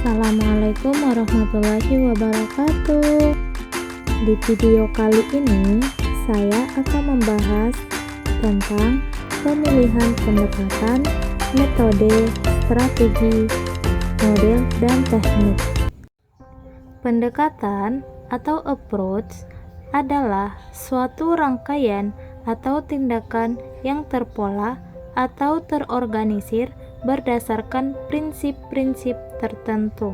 Assalamualaikum warahmatullahi wabarakatuh. Di video kali ini, saya akan membahas tentang pemilihan pendekatan, metode, strategi, model, dan teknik. Pendekatan atau approach adalah suatu rangkaian atau tindakan yang terpola atau terorganisir berdasarkan prinsip-prinsip tertentu.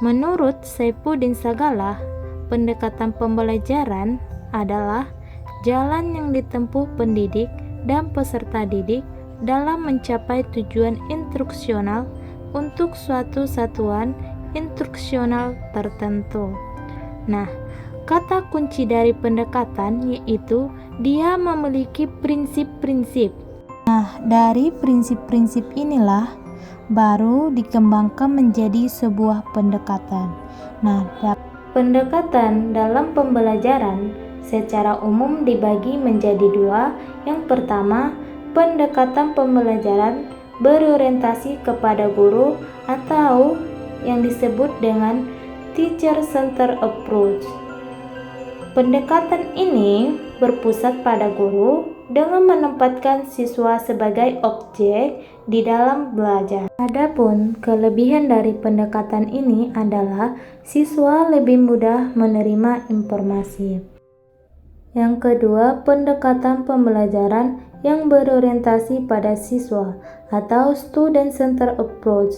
Menurut Saifuddin Sagala, pendekatan pembelajaran adalah jalan yang ditempuh pendidik dan peserta didik dalam mencapai tujuan instruksional untuk suatu satuan instruksional tertentu. Nah, kata kunci dari pendekatan yaitu dia memiliki prinsip-prinsip. Nah, dari prinsip-prinsip inilah baru dikembangkan menjadi sebuah pendekatan. Nah, pendekatan dalam pembelajaran secara umum dibagi menjadi dua. Yang pertama, pendekatan pembelajaran berorientasi kepada guru atau yang disebut dengan teacher-centered approach. Pendekatan ini berpusat pada guru dengan menempatkan siswa sebagai objek di dalam belajar. Adapun kelebihan dari pendekatan ini adalah siswa lebih mudah menerima informasi. Yang kedua, pendekatan pembelajaran yang berorientasi pada siswa atau student-centered approach.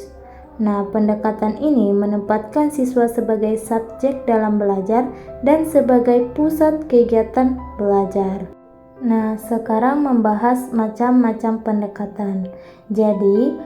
Nah, pendekatan ini menempatkan siswa sebagai subjek dalam belajar dan sebagai pusat kegiatan belajar. Nah, sekarang membahas macam-macam pendekatan. Jadi,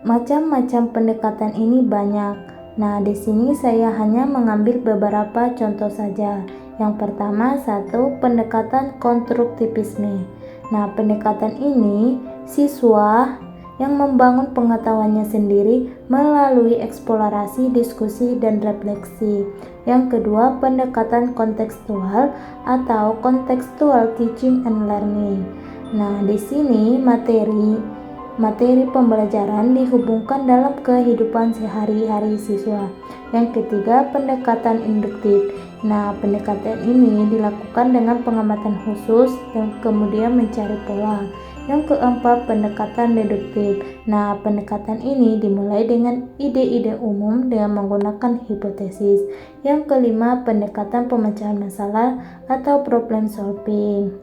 macam-macam pendekatan ini banyak. Nah, di sini saya hanya mengambil beberapa contoh saja. Yang pertama, satu, pendekatan konstruktivisme. Nah, pendekatan ini siswa yang membangun pengetahuannya sendiri melalui eksplorasi, diskusi, dan refleksi. Yang kedua, pendekatan kontekstual atau contextual teaching and learning. Nah, di sini materi pembelajaran dihubungkan dalam kehidupan sehari-hari siswa. Yang ketiga, pendekatan induktif. Nah, pendekatan ini dilakukan dengan pengamatan khusus dan kemudian mencari pola. Yang keempat, pendekatan deduktif. Nah, pendekatan ini dimulai dengan ide-ide umum dengan menggunakan hipotesis. Yang kelima, pendekatan pemecahan masalah atau problem solving.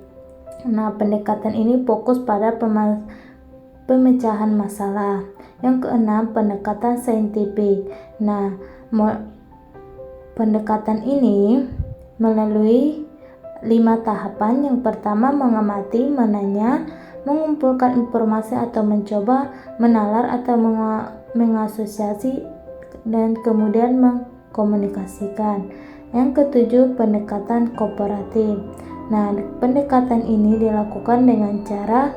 Nah, pendekatan ini fokus pada pemecahan masalah. Yang keenam, pendekatan saintifik. Nah, pendekatan ini melalui 5 tahapan. Yang pertama, mengamati, menanya, mengumpulkan informasi atau mencoba, menalar atau mengasosiasi, dan kemudian mengkomunikasikan. Yang ketujuh, pendekatan kooperatif. Nah, pendekatan ini dilakukan dengan cara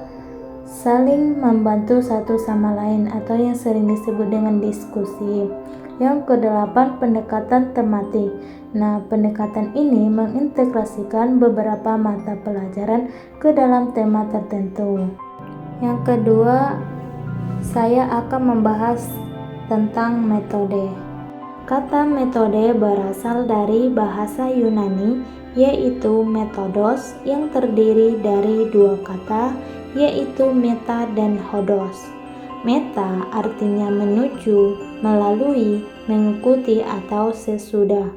saling membantu satu sama lain atau yang sering disebut dengan diskusi. Yang kedelapan, pendekatan tematik. Nah, pendekatan ini mengintegrasikan beberapa mata pelajaran ke dalam tema tertentu. Yang kedua, saya akan membahas tentang metode. Kata metode berasal dari bahasa Yunani, yaitu metodos, yang terdiri dari dua kata, yaitu meta dan hodos. Meta artinya menuju, melalui, mengikuti, atau sesudah.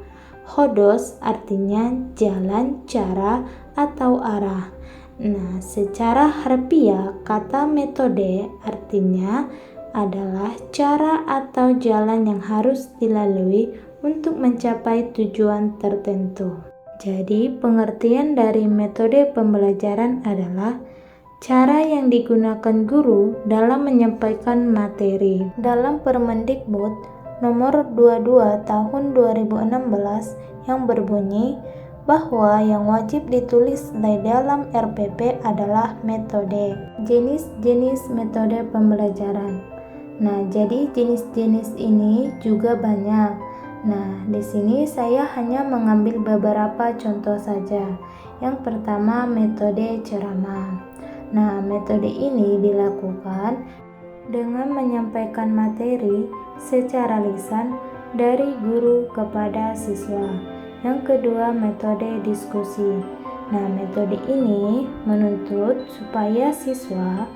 Hodos artinya jalan, cara, atau arah. Nah, secara harfiah kata metode artinya adalah cara atau jalan yang harus dilalui untuk mencapai tujuan tertentu. Jadi, pengertian dari metode pembelajaran adalah cara yang digunakan guru dalam menyampaikan materi. Dalam Permendikbud nomor 22 tahun 2016 yang berbunyi bahwa yang wajib ditulis di dalam RPP adalah metode. Jenis-jenis metode pembelajaran. Nah, jadi jenis-jenis ini juga banyak. Nah, di sini saya hanya mengambil beberapa contoh saja. Yang pertama, metode ceramah. Nah, metode ini dilakukan dengan menyampaikan materi secara lisan dari guru kepada siswa. Yang kedua, metode diskusi. Nah, metode ini menuntut supaya siswa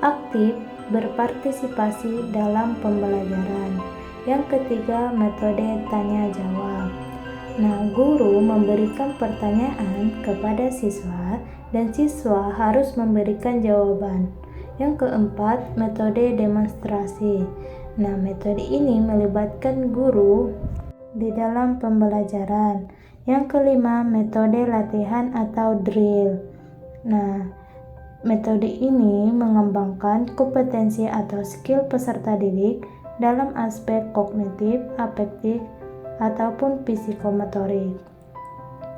aktif berpartisipasi dalam pembelajaran. Yang ketiga, metode tanya jawab. Nah, guru memberikan pertanyaan kepada siswa dan siswa harus memberikan jawaban. Yang keempat, metode demonstrasi. Nah, metode ini melibatkan guru di dalam pembelajaran. Yang kelima, metode latihan atau drill. Nah, metode ini mengembangkan kompetensi atau skill peserta didik dalam aspek kognitif, afektif, ataupun psikomotorik.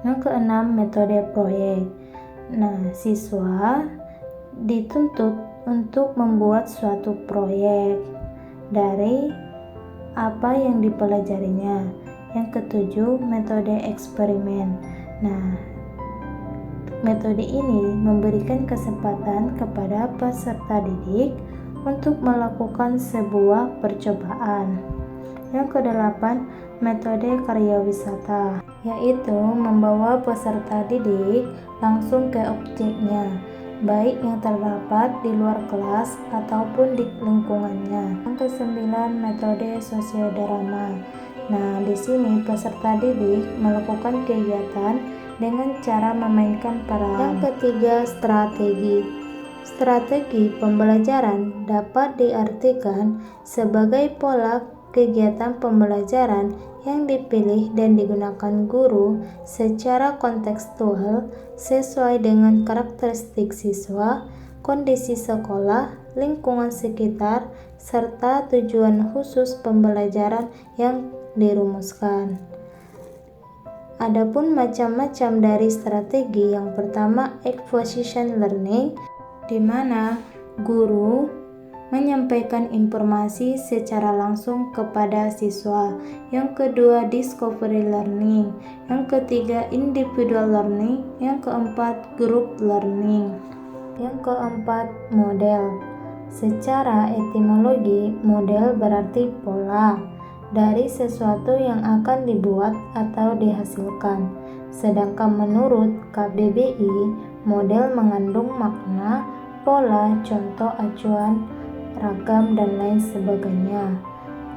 Yang keenam, metode proyek. Nah, siswa dituntut untuk membuat suatu proyek dari apa yang dipelajarinya. Yang ketujuh, metode eksperimen. Nah, metode ini memberikan kesempatan kepada peserta didik untuk melakukan sebuah percobaan. Yang kedelapan, metode karya wisata, yaitu membawa peserta didik langsung ke objeknya, baik yang terdapat di luar kelas ataupun di lingkungannya. Yang kesembilan, metode sosiodrama. Nah, di sini peserta didik melakukan kegiatan dengan cara memainkan peran. Yang ketiga, strategi. Strategi pembelajaran dapat diartikan sebagai pola kegiatan pembelajaran yang dipilih dan digunakan guru secara kontekstual sesuai dengan karakteristik siswa, kondisi sekolah, lingkungan sekitar, serta tujuan khusus pembelajaran yang dirumuskan. Adapun macam-macam dari strategi, yang pertama exposition learning, di mana guru menyampaikan informasi secara langsung kepada siswa. Yang kedua, discovery learning. Yang ketiga, individual learning. Yang keempat, group learning. Yang keempat, model. Secara etimologi, model berarti pola dari sesuatu yang akan dibuat atau dihasilkan. Sedangkan menurut KBBI, model mengandung makna, pola, contoh, acuan, ragam, dan lain sebagainya.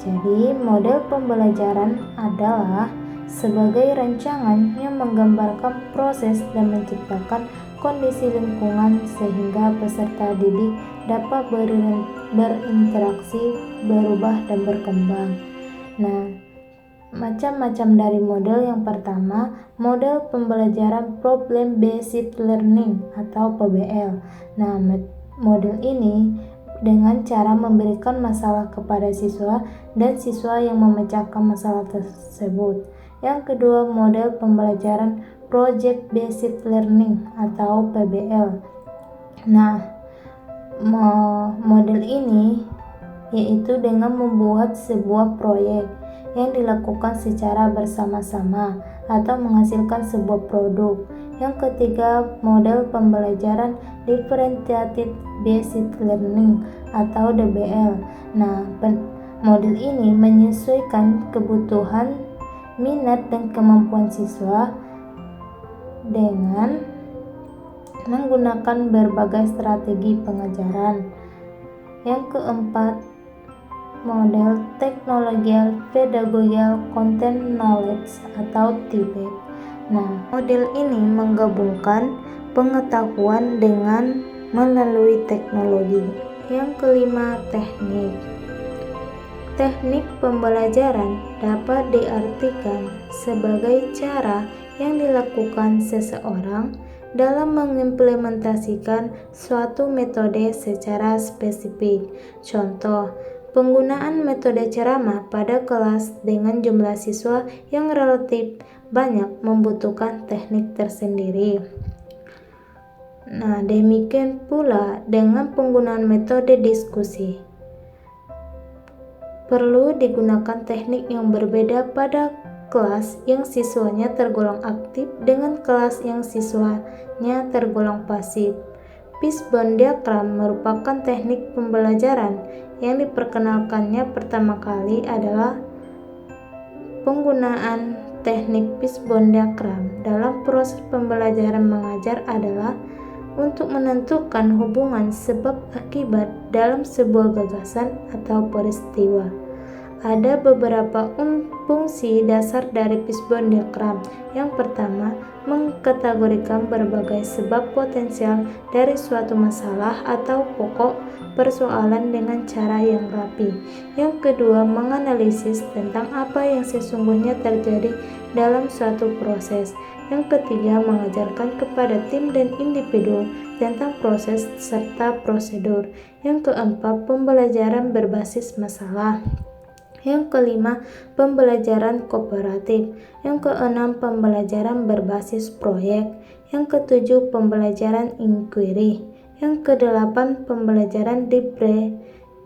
Jadi, model pembelajaran adalah sebagai rancangan yang menggambarkan proses dan menciptakan kondisi lingkungan sehingga peserta didik dapat berinteraksi, berubah, dan berkembang. Nah, macam-macam dari model. Yang pertama, model pembelajaran problem based learning atau PBL. Nah, model ini dengan cara memberikan masalah kepada siswa dan siswa yang memecahkan masalah tersebut. Yang kedua, model pembelajaran project based learning atau PBL. Nah, model ini yaitu dengan membuat sebuah proyek yang dilakukan secara bersama-sama atau menghasilkan sebuah produk. Yang ketiga, model pembelajaran differentiated based learning atau DBL. Nah, model ini menyesuaikan kebutuhan, minat, dan kemampuan siswa dengan menggunakan berbagai strategi pengajaran. Yang keempat, model teknologial pedagogical content knowledge atau TPEC. Nah, model ini menggabungkan pengetahuan dengan melalui teknologi. Yang kelima, teknik. Teknik pembelajaran dapat diartikan sebagai cara yang dilakukan seseorang dalam mengimplementasikan suatu metode secara spesifik. Contoh, penggunaan metode ceramah pada kelas dengan jumlah siswa yang relatif banyak membutuhkan teknik tersendiri. Nah, demikian pula dengan penggunaan metode diskusi. Perlu digunakan teknik yang berbeda pada kelas yang siswanya tergolong aktif dengan kelas yang siswanya tergolong pasif. Fishbone diagram merupakan teknik pembelajaran yang diperkenalkannya pertama kali adalah penggunaan teknik fishbone diagram dalam proses pembelajaran mengajar adalah untuk menentukan hubungan sebab akibat dalam sebuah gagasan atau peristiwa. Ada beberapa fungsi dasar dari fishbone diagram. Yang pertama, mengkategorikan berbagai sebab potensial dari suatu masalah atau pokok persoalan dengan cara yang rapi. Yang kedua, menganalisis tentang apa yang sesungguhnya terjadi dalam suatu proses. Yang ketiga, mengajarkan kepada tim dan individu tentang proses serta prosedur. Yang keempat, pembelajaran berbasis masalah. Yang kelima, pembelajaran kooperatif. Yang keenam, pembelajaran berbasis proyek. Yang ketujuh, pembelajaran inquiry. Yang kedelapan, pembelajaran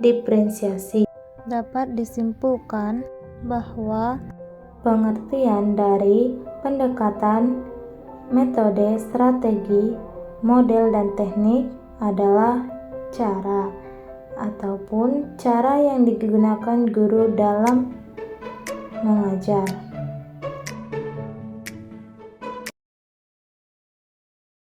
diferensiasi. Dapat disimpulkan bahwa pengertian dari pendekatan, metode, strategi, model, dan teknik adalah cara ataupun cara yang digunakan guru dalam mengajar.